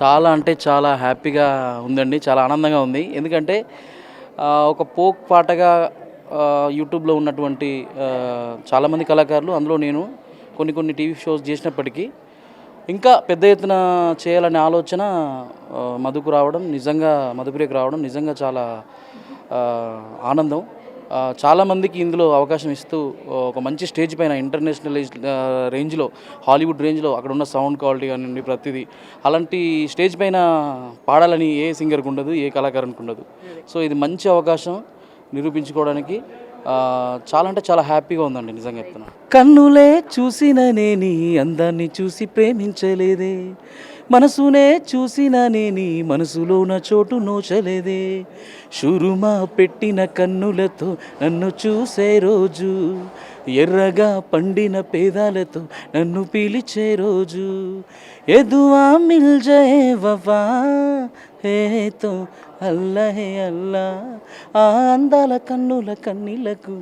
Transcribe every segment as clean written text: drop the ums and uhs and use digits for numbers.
చాలా అంటే చాలా హ్యాపీగా ఉందండి. చాలా ఆనందంగా ఉంది. ఎందుకంటే ఒక ఫోక్ పాటగా యూట్యూబ్‌లో ఉన్నటువంటి చాలామంది కళాకారులు అందులో నేను కొన్ని టీవీ షోస్ చేసినప్పటికీ ఇంకా పెద్ద ఎత్తున చేయాలనే ఆలోచన మధుప్రియకు రావడం నిజంగా చాలా ఆనందం. చాలామందికి ఇందులో అవకాశం ఇస్తూ ఒక మంచి స్టేజ్ పైన ఇంటర్నేషనలైజ్ రేంజ్‌లో హాలీవుడ్ రేంజ్‌లో అక్కడున్న సౌండ్ క్వాలిటీ కానివ్వండి ప్రతిదీ అలాంటి స్టేజ్ పైన పాడాలని ఏ సింగర్‌కి ఉండదు, ఏ కళాకారునికి ఉండదు. సో ఇది మంచి అవకాశం నిరూపించుకోవడానికి చాలా అంటే చాలా హ్యాపీగా ఉందండి నిజంగా చెప్తున్నా. కన్నులే చూసిననే నీ అందాన్ని చూసి ప్రేమించలేదే, మనసునే చూసిననే నీ మనసులోన చోటు నోచలేదే, షురుమా పెట్టిన కన్నులతో నన్ను చూసే రోజు, ఎర్రగా పండిన పేదాలతో నన్ను పిలిచే రోజు, ఎదువా మిల్ జయే వఫా హే తో అల్లహే అల్లా, ఆ అందాల కన్నుల కన్నీళ్లకు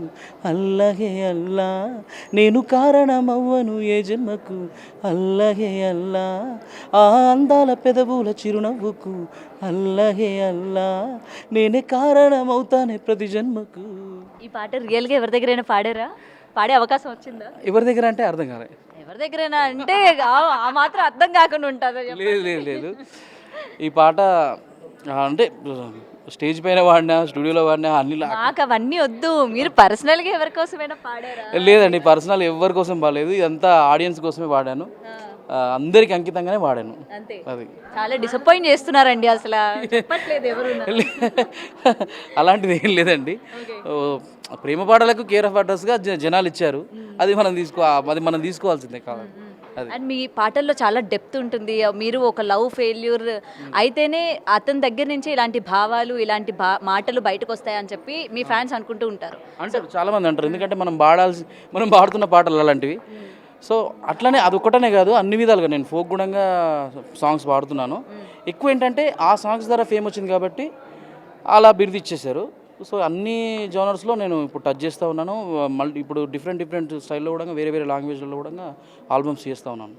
అల్లహే అల్లా, నేను కారణమవ్వను ఏ జన్మకు అల్లహే అల్లా, ఆ అందాల పెదవుల చిరునవ్వుకు అల్లహే అల్లా, నేనే కారణమవుతానే ప్రతి జన్మకు. ఈ పాట రియల్గా ఎవరి దగ్గరైనా పాడారా? పాడే అవకాశం వచ్చిందా? ఎవరి దగ్గర అంటే అర్థం కాలే. ఎవరి దగ్గరైనా అంటే ఆ మాత్రం అర్థం కాకుండా ఉంటుందా? లేదు లేదు లేదు ఈ పాట అంటే స్టేజ్ పైన వాడినా, స్టూడియోలో వాడినా అన్ని నాకు అవన్నీ వద్దు. మీరు పర్సనల్గా ఎవరి కోసమైనా పాడారా? లేదండి. పర్సనల్ ఎవరి కోసం పాడలేదు. ఇదంతా ఆడియన్స్ కోసమే వాడాను. అందరికి అంకితంగానే వాడాను. అంతే. అది చాలా డిసప్పాయింట్ చేస్తున్నారండి అసలు. చెప్పట్లేదు ఎవరు. అలాంటిది ఏం లేదండి. ప్రేమ పాటలకు కేర్ ఆఫ్ అడ్రస్గా జనాలు ఇచ్చారు. అది మనం తీసుకోవాల్సిందే కావాలి. అండ్ మీ పాటల్లో చాలా డెప్త్ ఉంటుంది. మీరు ఒక లవ్ ఫెయిల్యూర్ అయితేనే అతని దగ్గర నుంచి ఇలాంటి భావాలు, ఇలాంటి మాటలు బయటకు వస్తాయని చెప్పి మీ ఫ్యాన్స్ అనుకుంటూ ఉంటారు. అంటారు, చాలామంది అంటారు. ఎందుకంటే మనం పాడుతున్న పాటలు అలాంటివి. సో అట్లనే అదొక్కటనే కాదు, అన్ని విధాలుగా నేను ఫోక్ గుణంగా సాంగ్స్ పాడుతున్నాను. ఎక్కువ ఏంటంటే ఆ సాంగ్స్ ద్వారా ఫేమ్ వచ్చింది కాబట్టి అలా బిరుదు ఇచ్చేశారు. సో అన్ని జోనర్స్లో నేను ఇప్పుడు టచ్ చేస్తూ ఉన్నాను. ఇప్పుడు డిఫరెంట్ స్టైల్లో కూడా వేరే లాంగ్వేజ్లలో కూడా ఆల్బమ్స్ చేస్తూ ఉన్నాను.